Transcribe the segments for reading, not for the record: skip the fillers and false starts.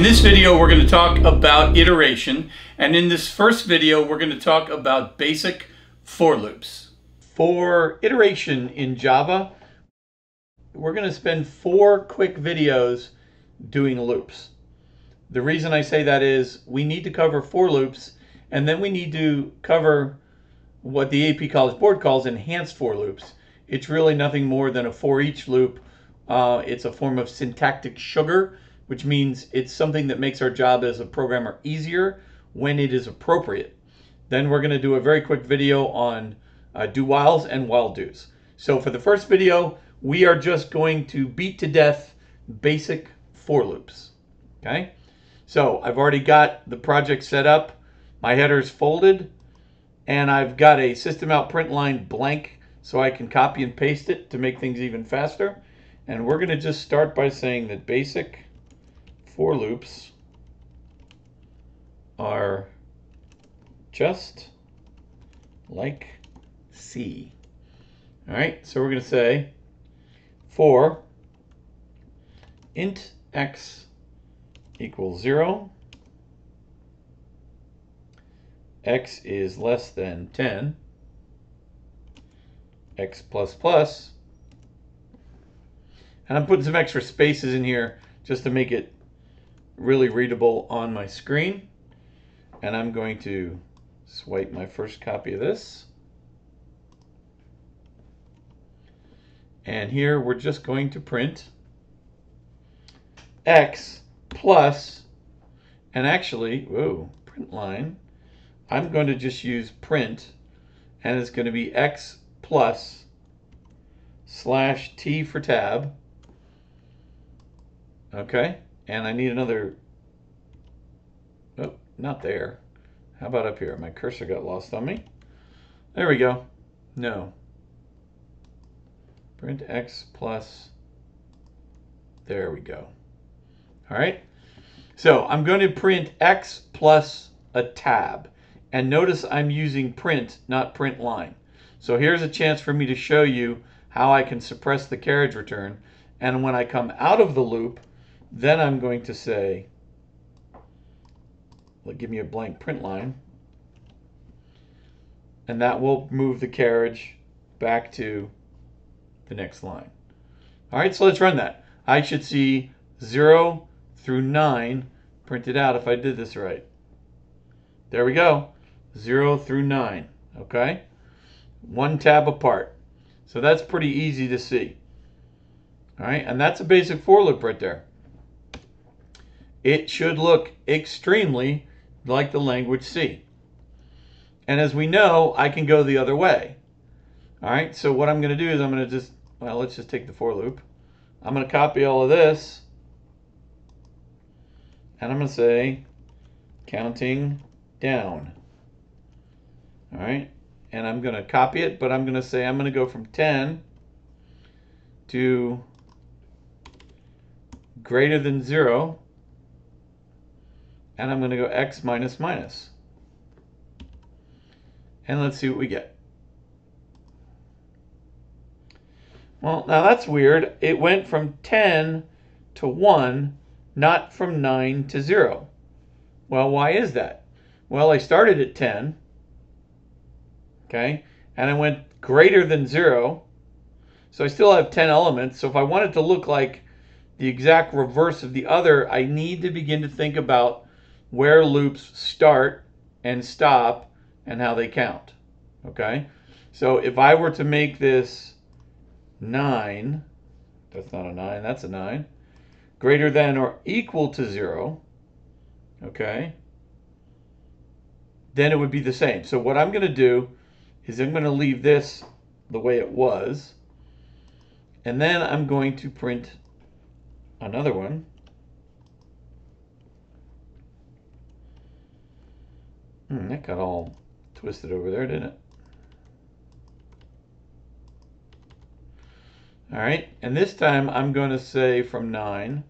In this video, we're going to talk about iteration, and in this first video, we're going to talk about basic for loops. For iteration in Java, we're going to spend 4 quick videos doing loops. The reason I say that is we need to cover for loops, and then we need to cover what the AP College Board calls enhanced for loops. It's really nothing more than a for each loop. It's a form of syntactic sugar, which means it's something that makes our job as a programmer easier when it is appropriate. Then we're going to do a very quick video on do whiles and while do's. So for the first video, we are just going to beat to death basic for loops. Okay? So I've already got the project set up. My header's folded, and I've got a system out print line blank so I can copy and paste it to make things even faster. And we're going to just start by saying that basic for loops are just like C. All right, so we're going to say for int x equals 0, x is less than 10, x plus plus, and I'm putting some extra spaces in here just to make it really readable on my screen. And I'm going to swipe my first copy of this. And here we're just going to print x plus, and actually, print line, I'm going to just use print, and it's going to be x plus slash t for tab. Okay, and I need another, oh, not there. How about up here? My cursor got lost on me. There we go. No. Print x plus, there we go. All right, so I'm going to print x plus a tab. And notice I'm using print, not print line. So here's a chance for me to show you how I can suppress the carriage return. And when I come out of the loop, then I'm going to say, well, give me a blank print line. And that will move the carriage back to the next line. All right, so let's run that. I should see 0 through 9 printed out if I did this right. There we go. 0 through 9. Okay? One tab apart. So that's pretty easy to see. All right, and that's a basic for loop right there. It should look extremely like the language C. And as we know, I can go the other way. All right, so what I'm going to do is I'm going to just, well, let's just take the for loop. I'm going to copy all of this, and I'm going to say counting down. All right, and I'm going to copy it, but I'm going to say I'm going to go from 10 to greater than 0, and I'm going to go x minus minus. And let's see what we get. Well, now that's weird. It went from 10 to 1, not from 9 to 0. Well, why is that? Well, I started at 10, okay, and I went greater than 0. So I still have 10 elements. So if I want it to look like the exact reverse of the other, I need to begin to think about where loops start and stop and how they count. Okay, so if I were to make this 9, that's not a 9, that's a 9, greater than or equal to 0, okay, then it would be the same. So what I'm going to do is I'm going to leave this the way it was, and then I'm going to print another one. That got all twisted over there, didn't it? All right, and this time I'm going to say from 9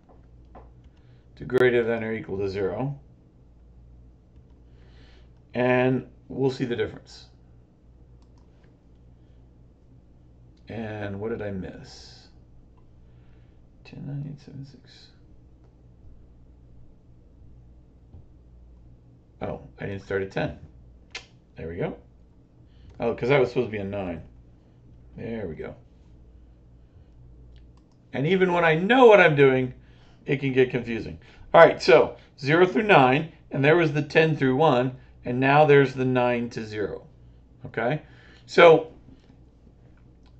to greater than or equal to 0. And we'll see the difference. And what did I miss? 10, 9, 8, 7, 6. Oh, I didn't start at 10. There we go. Oh, because that was supposed to be a 9. There we go. And even when I know what I'm doing, it can get confusing. All right, so 0 through 9, and there was the 10 through 1, and now there's the 9 to 0. Okay? So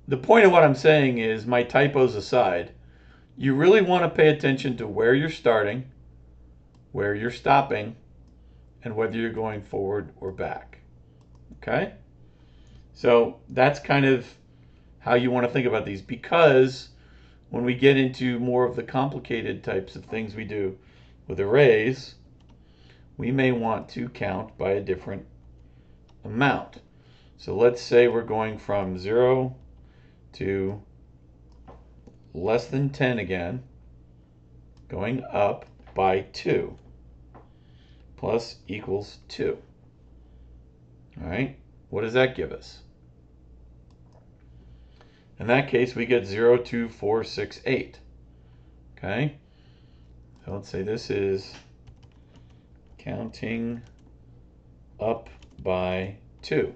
the point of what I'm saying is, my typos aside, you really want to pay attention to where you're starting, where you're stopping, and whether you're going forward or back. Okay? So that's kind of how you want to think about these, because when we get into more of the complicated types of things we do with arrays, we may want to count by a different amount. So let's say we're going from 0 to less than 10 again, going up by 2, plus equals 2. All right, what does that give us? In that case, we get 0, 2, 4, 6, 8. Okay, so let's say this is counting up by 2.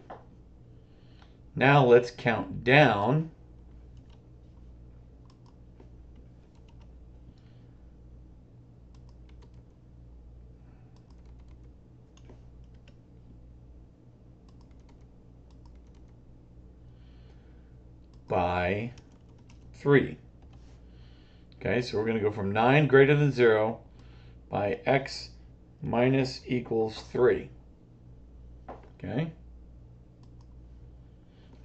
Now let's count down by 3. Okay, so we're going to go from 9 greater than 0 by x minus equals 3. Okay,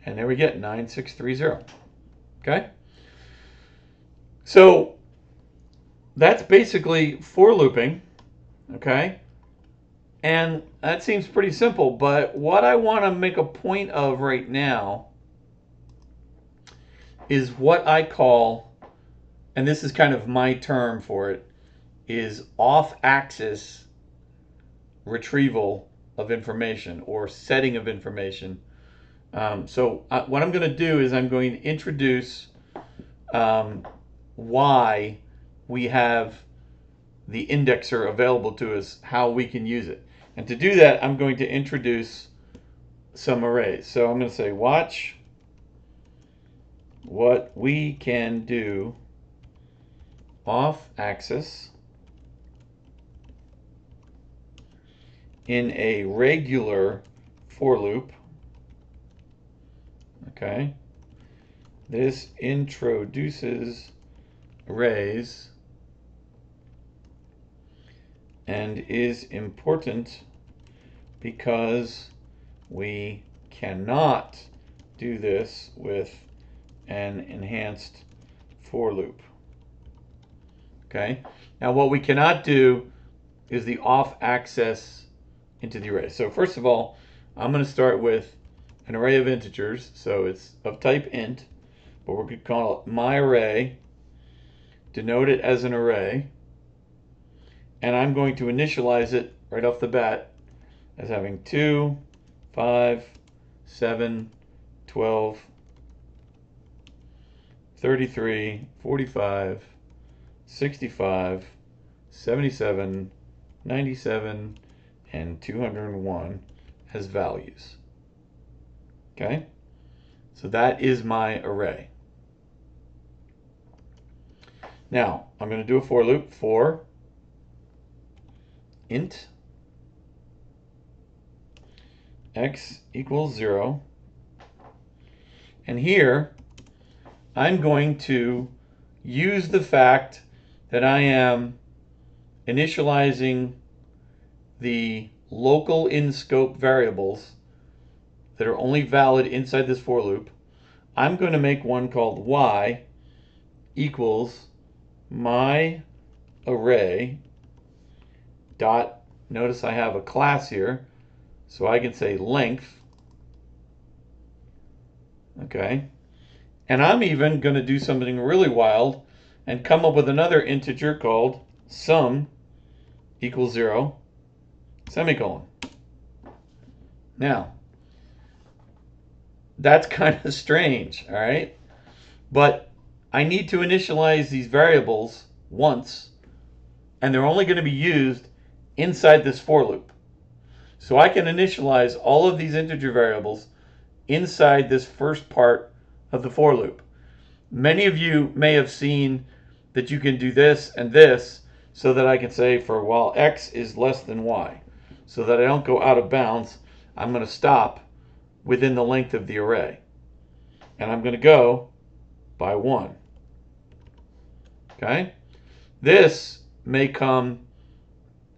and there we get 9630. Okay, so that's basically for looping. Okay, and that seems pretty simple, but what I want to make a point of right now is what I call, and this is kind of my term for it, is off-axis retrieval of information or setting of information. So what I'm going to do is I'm going to introduce why we have the indexer available to us, how we can use it. And to do that, I'm going to introduce some arrays. So I'm going to say, watch what we can do off-axis in a regular for loop. Okay, this introduces arrays and is important because we cannot do this with an enhanced for loop. Okay, now what we cannot do is the off-axis into the array. So first of all, I'm going to start with an array of integers, so it's of type int, but we're going to call it my array, denote it as an array, and I'm going to initialize it right off the bat as having 2, 5, 7, 12, 33, 45, 65, 77, 97, and 201 as values. Okay, so that is my array. Now I'm going to do a for loop for int x equals 0, and here I'm going to use the fact that I am initializing the local in-scope variables that are only valid inside this for loop. I'm going to make one called y equals my array dot, notice I have a class here, so I can say length. Okay, and I'm even going to do something really wild and come up with another integer called sum equals 0, semicolon. Now that's kind of strange, all right? But I need to initialize these variables once, and they're only going to be used inside this for loop. So I can initialize all of these integer variables inside this first part of the for loop. Many of you may have seen that you can do this and this so that I can say for while x is less than y. So that I don't go out of bounds, I'm going to stop within the length of the array. And I'm going to go by 1. Okay? This may come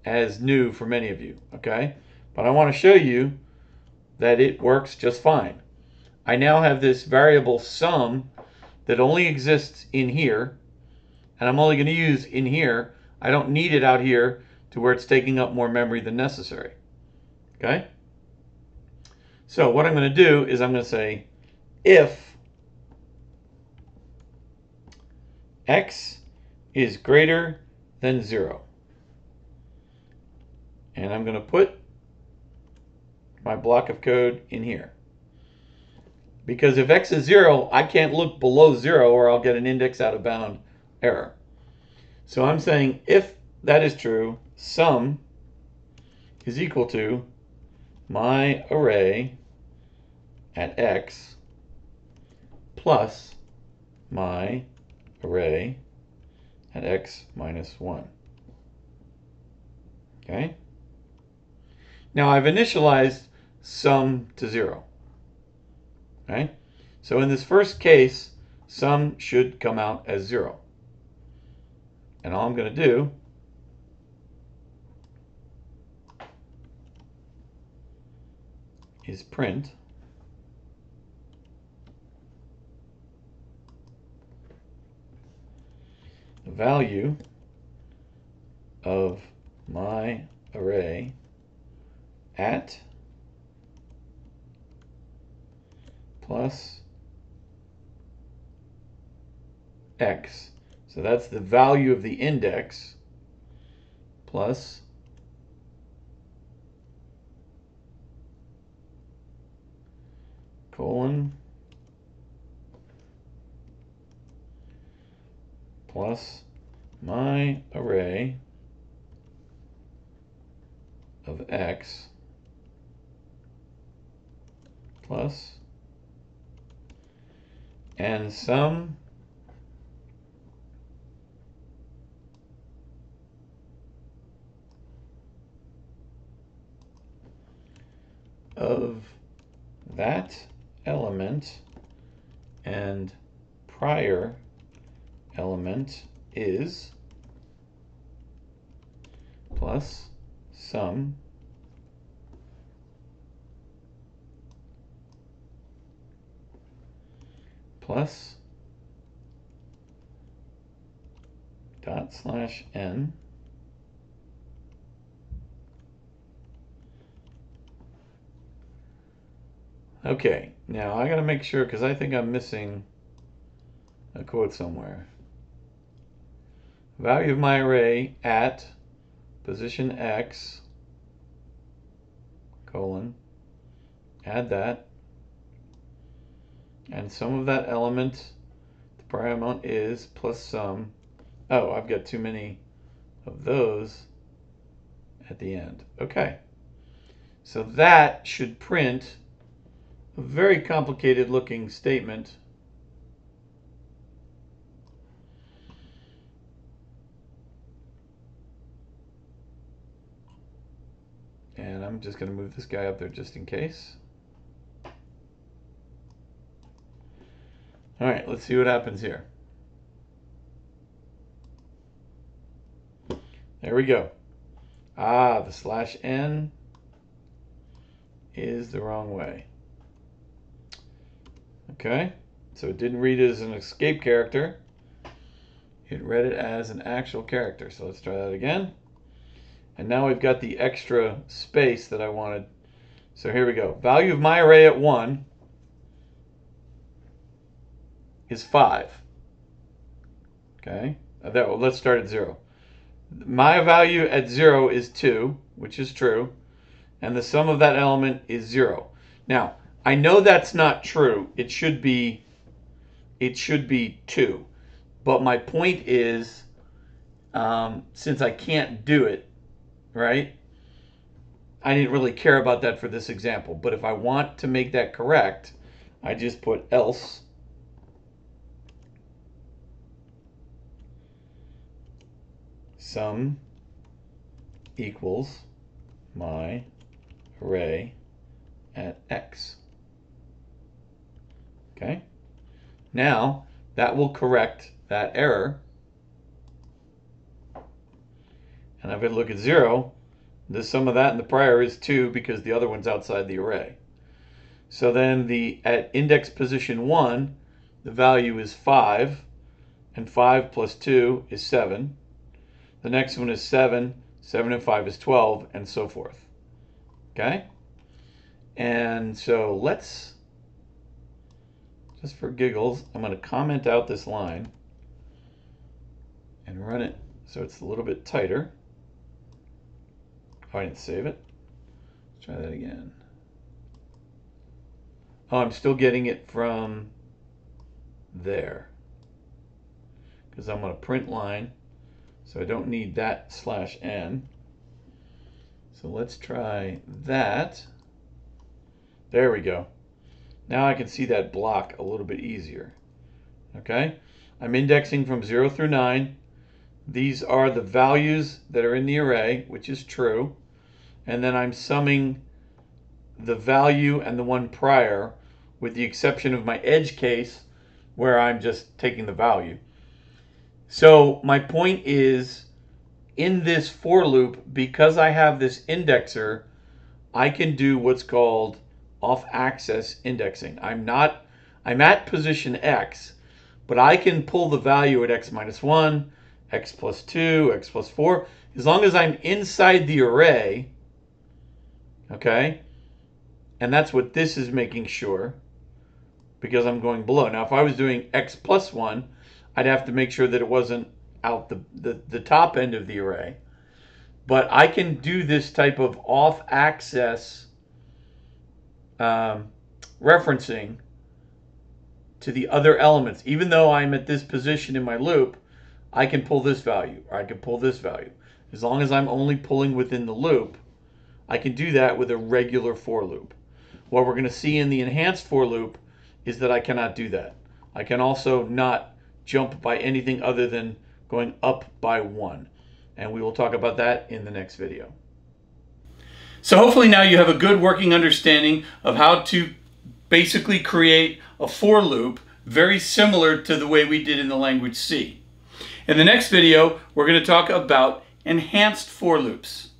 as new for many of you, okay? But I want to show you that it works just fine. I now have this variable sum that only exists in here, and I'm only going to use in here. I don't need it out here to where it's taking up more memory than necessary. Okay? So what I'm going to do is I'm going to say if x is greater than 0. And I'm going to put my block of code in here. Because if x is 0, I can't look below 0 or I'll get an index out of bound error. So I'm saying if that is true, sum is equal to my array at x plus my array at x minus 1. Okay? Now I've initialized sum to 0. Okay? So in this first case, sum should come out as 0. And all I'm going to do is print the value of my array at plus x. So that's the value of the index plus colon plus my array of x plus and sum of that element and prior element is plus sum plus dot slash n Okay, now I gotta make sure because I think I'm missing a quote somewhere. Value of my array at position x colon add that and sum of that element the prior amount is plus sum. Oh, I've got too many of those at the end. Okay, so that should print a very complicated looking statement. And I'm just going to move this guy up there just in case. All right, let's see what happens here. There we go. Ah, the slash n is the wrong way. Okay, so it didn't read it as an escape character. It read it as an actual character. So let's try that again. And now we've got the extra space that I wanted. So here we go. Value of my array at 1 is 5. Okay, let's start at 0. My value at 0 is 2, which is true. And the sum of that element is 0. Now, I know that's not true. It should be 2. But my point is, since I can't do it, right? I didn't really care about that for this example. But if I want to make that correct, I just put else sum equals my array at x. Okay? Now, that will correct that error. And if I look at 0, the sum of that and the prior is 2 because the other one's outside the array. So then at index position 1, the value is 5, and 5 plus 2 is 7. The next one is 7, 7 and 5 is 12, and so forth. Okay? And so let's, just for giggles, I'm going to comment out this line and run it so it's a little bit tighter. Oh, I didn't save it. Let's try that again. Oh, I'm still getting it from there because I'm on a print line, so I don't need that /n. So let's try that. There we go. Now I can see that block a little bit easier. Okay? I'm indexing from 0 through 9. These are the values that are in the array, which is true. And then I'm summing the value and the one prior, with the exception of my edge case where I'm just taking the value. So my point is, in this for loop, because I have this indexer, I can do what's called off-axis indexing. I'm at position x, but I can pull the value at x minus 1, x plus 2, x plus 4, as long as I'm inside the array. Okay? And that's what this is making sure, because I'm going below. Now, if I was doing x plus 1, I'd have to make sure that it wasn't out the top end of the array. But I can do this type of off-axis referencing to the other elements. Even though I'm at this position in my loop, I can pull this value, or I can pull this value. As long as I'm only pulling within the loop, I can do that with a regular for loop. What we're going to see in the enhanced for loop is that I cannot do that. I can also not jump by anything other than going up by 1. And we will talk about that in the next video. So hopefully now you have a good working understanding of how to basically create a for loop very similar to the way we did in the language C. In the next video, we're going to talk about enhanced for loops.